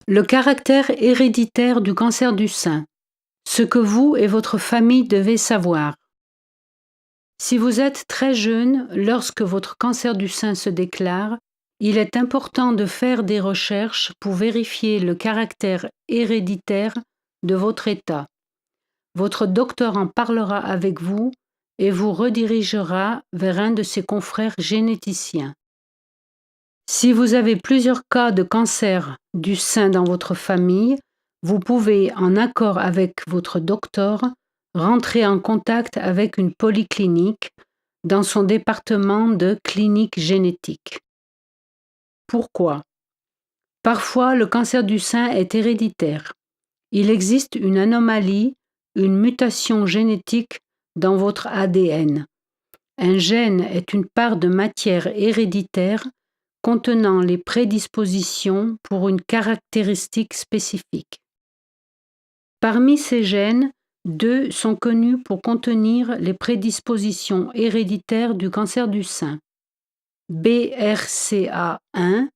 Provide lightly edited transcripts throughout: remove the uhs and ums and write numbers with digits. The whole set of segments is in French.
Le caractère héréditaire du cancer du sein. Ce que vous et votre famille devez savoir. Si vous êtes très jeune lorsque votre cancer du sein se déclare, il est important de faire des recherches pour vérifier le caractère héréditaire de votre état. Votre docteur en parlera avec vous et vous redirigera vers un de ses confrères généticiens. Si vous avez plusieurs cas de cancer du sein dans votre famille, vous pouvez, en accord avec votre docteur, rentrer en contact avec une polyclinique dans son département de clinique génétique. Pourquoi ? Parfois, le cancer du sein est héréditaire. Il existe une anomalie, une mutation génétique dans votre ADN. Un gène est une part de matière héréditaire contenant les prédispositions pour une caractéristique spécifique. Parmi ces gènes, 2 sont connus pour contenir les prédispositions héréditaires du cancer du sein, BRCA1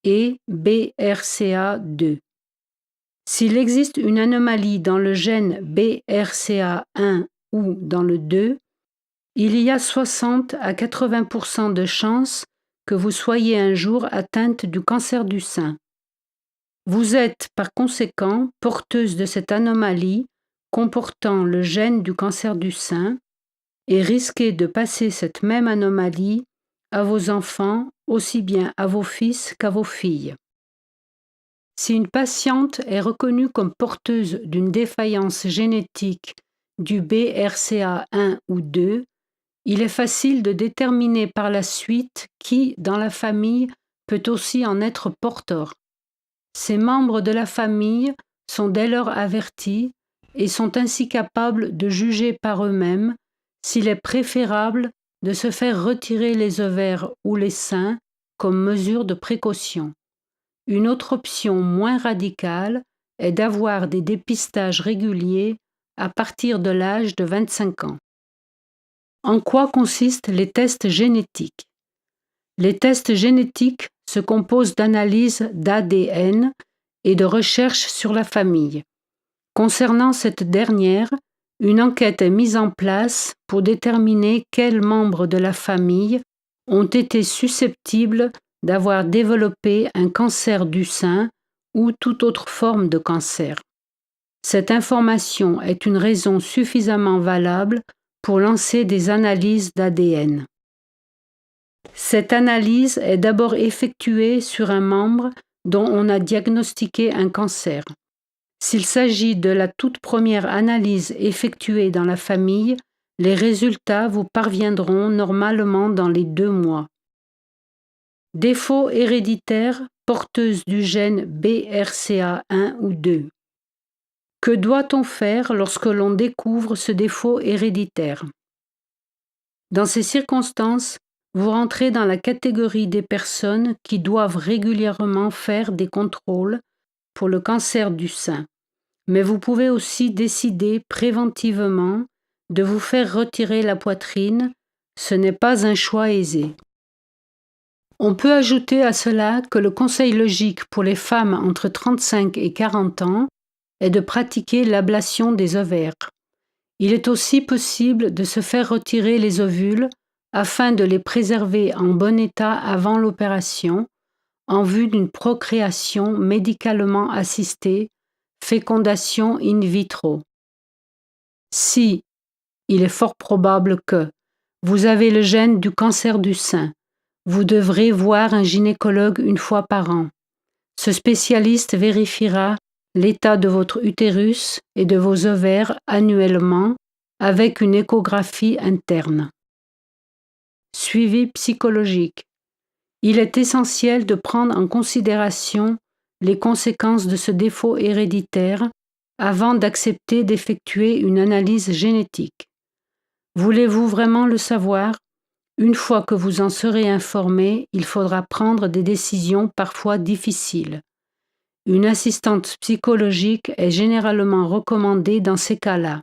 et BRCA2. S'il existe une anomalie dans le gène BRCA1 ou dans le 2, il y a 60 à 80% de chances que vous soyez un jour atteinte du cancer du sein. Vous êtes par conséquent porteuse de cette anomalie comportant le gène du cancer du sein et risquez de passer cette même anomalie à vos enfants, aussi bien à vos fils qu'à vos filles. Si une patiente est reconnue comme porteuse d'une défaillance génétique du BRCA1 ou 2, il est facile de déterminer par la suite qui, dans la famille, peut aussi en être porteur. Ces membres de la famille sont dès lors avertis et sont ainsi capables de juger par eux-mêmes s'il est préférable de se faire retirer les ovaires ou les seins comme mesure de précaution. Une autre option moins radicale est d'avoir des dépistages réguliers à partir de l'âge de 25 ans. En quoi consistent les tests génétiques ? Les tests génétiques se composent d'analyses d'ADN et de recherches sur la famille. Concernant cette dernière, une enquête est mise en place pour déterminer quels membres de la famille ont été susceptibles d'avoir développé un cancer du sein ou toute autre forme de cancer. Cette information est une raison suffisamment valable pour lancer des analyses d'ADN. Cette analyse est d'abord effectuée sur un membre dont on a diagnostiqué un cancer. S'il s'agit de la toute première analyse effectuée dans la famille, les résultats vous parviendront normalement dans les 2 mois. Défaut héréditaire porteuse du gène BRCA1 ou 2. Que doit-on faire lorsque l'on découvre ce défaut héréditaire ? Dans ces circonstances, vous rentrez dans la catégorie des personnes qui doivent régulièrement faire des contrôles pour le cancer du sein. Mais vous pouvez aussi décider préventivement de vous faire retirer la poitrine. Ce n'est pas un choix aisé. On peut ajouter à cela que le conseil logique pour les femmes entre 35 et 40 ans est de pratiquer l'ablation des ovaires. Il est aussi possible de se faire retirer les ovules afin de les préserver en bon état avant l'opération, en vue d'une procréation médicalement assistée, fécondation in vitro. Si, il est fort probable que, vous avez le gène du cancer du sein, vous devrez voir un gynécologue 1 fois par an. Ce spécialiste vérifiera l'état de votre utérus et de vos ovaires annuellement avec une échographie interne. Suivi psychologique. Il est essentiel de prendre en considération les conséquences de ce défaut héréditaire avant d'accepter d'effectuer une analyse génétique. Voulez-vous vraiment le savoir ? Une fois que vous en serez informé, il faudra prendre des décisions parfois difficiles. Une assistante psychologique est généralement recommandée dans ces cas-là.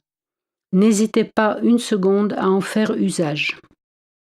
N'hésitez pas 1 seconde à en faire usage.